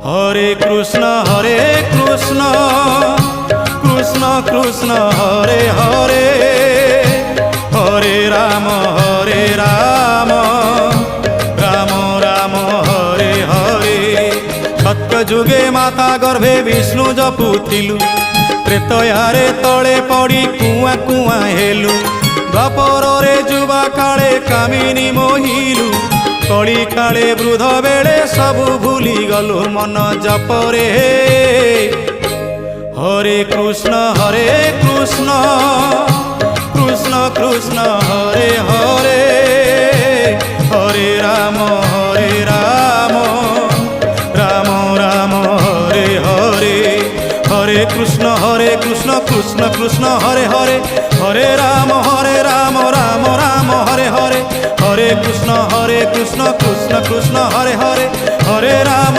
হরে কৃষ্ণ কৃষ্ণ কৃষ্ণ হরে হরে, হরে রাম রাম রাম হরে হরে। সত্য যুগে মাতা গর্ভে বিষ্ণু জপুଥିଲୁ, ତ୍ରେତୟାରେ ତଳେ ପଡ଼ି କୁଆଁ କୁଆଁ ହେଲୁ। ଦ୍ୱାପରରେ ଯୁବା କାଳେ କାମିନୀ ମୋହିଲୁ, କଳି କାଳେ ବୃଦ୍ଧ ବେଳେ ସବୁ ଭୁଲି ଗଲୁ ମନ ଜପରେ। হরে কৃষ্ণ কৃষ্ণ কৃষ্ণ হরে হরে, হরে রাম রাম রাম হরে হরে। হরে কৃষ্ণ কৃষ্ণ কৃষ্ণ হরে হরে, হরে রাম রাম রাম হরে হরে। হরে কৃষ্ণ কৃষ্ণ কৃষ্ণ হরে হরে, হরে রাম